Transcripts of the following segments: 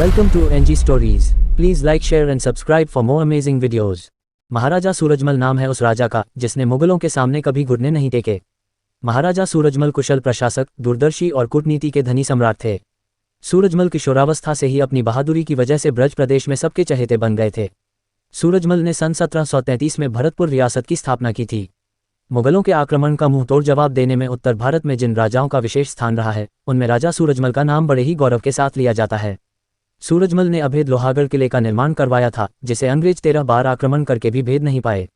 Welcome to NG Stories. Please like, share and subscribe for more amazing videos. महाराजा सूरजमल नाम है उस राजा का जिसने मुगलों के सामने कभी घुटने नहीं टेके। महाराजा सूरजमल कुशल प्रशासक, दूरदर्शी और कूटनीति के धनी सम्राट थे। सूरजमल किशोरावस्था से ही अपनी बहादुरी की वजह से ब्रज प्रदेश में सबके चहेते बन गए थे। सूरजमल ने सन 1733 में भरतपुर रियासत की स्थापना की थी। मुगलों के आक्रमण का मुंहतोड़ जवाब देने में उत्तर भारत में जिन राजाओं का विशेष स्थान रहा है, उनमें राजा सूरजमल का नाम बड़े ही गौरव के साथ लिया जाता है। सूरजमल ने अभेद लोहागढ़ किले का निर्माण करवाया था, जिसे अंग्रेज 13 बार आक्रमण करके भी भेद नहीं पाए।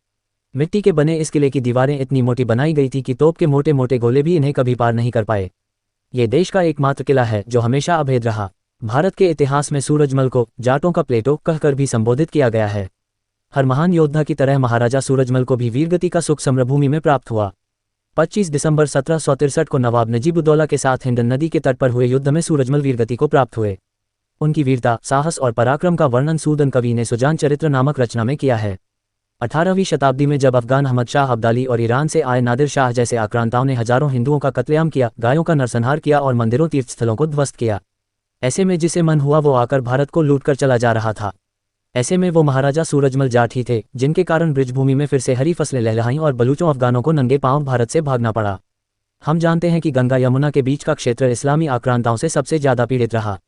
मिट्टी के बने इस किले की दीवारें इतनी मोटी बनाई गई थी कि तोप के मोटे मोटे गोले भी इन्हें कभी पार नहीं कर पाए। ये देश का एकमात्र किला है जो हमेशा अभेद रहा। भारत के इतिहास में सूरजमल को जाटों का प्लेटो कहकर भी संबोधित किया गया है। हर महान योद्धा की तरह महाराजा सूरजमल को भी वीरगति का सुख समरभूमि में प्राप्त हुआ। 25 दिसंबर 1763 को नवाब नजीबुद्दौला के साथ हिंडन नदी के तट पर हुए युद्ध में सूरजमल वीरगति को प्राप्त हुए। उनकी वीरता, साहस और पराक्रम का वर्णन सूदन कवि ने सुजान चरित्र नामक रचना में किया है। 18वीं शताब्दी में जब अफगान अहमद शाह अब्दाली और ईरान से आए नादिर शाह जैसे आक्रांताओं ने हजारों हिंदुओं का कत्लेआम किया, गायों का नरसंहार किया और मंदिरों तीर्थस्थलों को ध्वस्त किया, ऐसे में जिसे मन हुआ वो आकर भारत को लूटकर चला जा रहा था। ऐसे में वो महाराजा सूरजमल जाट ही थे जिनके कारण ब्रिजभूमि में फिर से हरी फसलें लहलहाईं और बलूचों अफगानों को नंगे पांव भारत से भागना पड़ा। हम जानते हैं कि गंगा यमुना के बीच का क्षेत्र इस्लामी आक्रांताओं से सबसे ज्यादा पीड़ित रहा।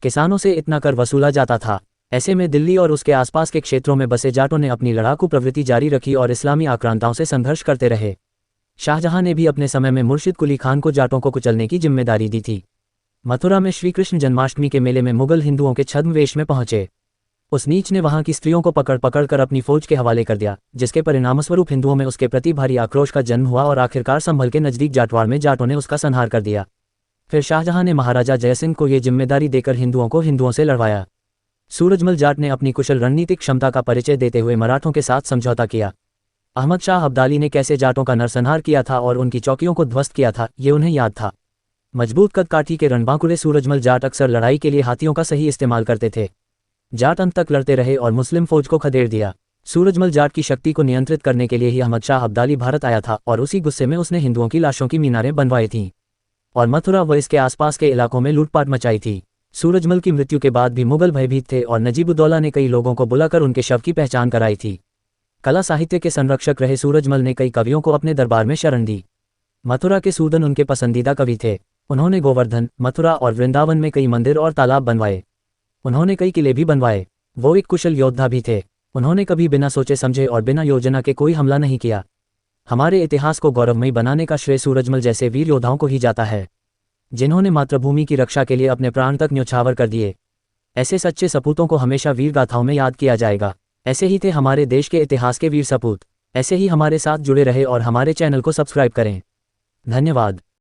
किसानों से इतना कर वसूला जाता था। ऐसे में दिल्ली और उसके आसपास के क्षेत्रों में बसे जाटों ने अपनी लड़ाकू प्रवृत्ति जारी रखी और इस्लामी आक्रांताओं से संघर्ष करते रहे। शाहजहां ने भी अपने समय में मुर्शिद कुली खान को जाटों को कुचलने की जिम्मेदारी दी थी। मथुरा में श्रीकृष्ण जन्माष्टमी के मेले में मुगल हिंदुओं के छद्म वेश में पहुंचे। उस नीच ने वहां की स्त्रियों को पकड़ कर अपनी फौज के हवाले कर दिया, जिसके परिणामस्वरूप हिंदुओं में उसके प्रति भारी आक्रोश का जन्म हुआ और आखिरकार संभल के नजदीक जाटवाड़ में जाटों ने उसका संहार कर दिया। फिर शाहजहां ने महाराजा जयसिंह को ये जिम्मेदारी देकर हिंदुओं को हिंदुओं से लड़वाया। सूरजमल जाट ने अपनी कुशल रणनीतिक क्षमता का परिचय देते हुए मराठों के साथ समझौता किया। अहमद शाह अब्दाली ने कैसे जाटों का नरसंहार किया था और उनकी चौकियों को ध्वस्त किया था, ये उन्हें याद था। मजबूत कदकाठी के रणबांकुरे सूरजमल जाट अक्सर लड़ाई के लिए हाथियों का सही इस्तेमाल करते थे। जाट अंत तक लड़ते रहे और मुस्लिम फौज को खदेड़ दिया। सूरजमल जाट की शक्ति को नियंत्रित करने के लिए ही अहमद शाह अब्दाली भारत आया था और उसी गुस्से में उसने हिंदुओं की लाशों की मीनारें बनवाई थीं और मथुरा व इसके आसपास के इलाकों में लूटपाट मचाई थी। सूरजमल की मृत्यु के बाद भी मुगल भयभीत थे और नजीबुद्दौला ने कई लोगों को बुलाकर उनके शव की पहचान कराई थी। कला साहित्य के संरक्षक रहे सूरजमल ने कई कवियों को अपने दरबार में शरण दी। मथुरा के सूदन उनके पसंदीदा कवि थे। उन्होंने गोवर्धन, मथुरा और वृंदावन में कई मंदिर और तालाब बनवाए। उन्होंने कई किले भी बनवाए। वो एक कुशल योद्धा भी थे। उन्होंने कभी बिना सोचे समझे और बिना योजना के कोई हमला नहीं किया। हमारे इतिहास को गौरवमयी बनाने का श्रेय सूरजमल जैसे वीर योद्धाओं को ही जाता है, जिन्होंने मातृभूमि की रक्षा के लिए अपने प्राण तक न्यौछावर कर दिए। ऐसे सच्चे सपूतों को हमेशा वीर गाथाओं में याद किया जाएगा। ऐसे ही थे हमारे देश के इतिहास के वीर सपूत। ऐसे ही हमारे साथ जुड़े रहे और हमारे चैनल को सब्सक्राइब करें। धन्यवाद।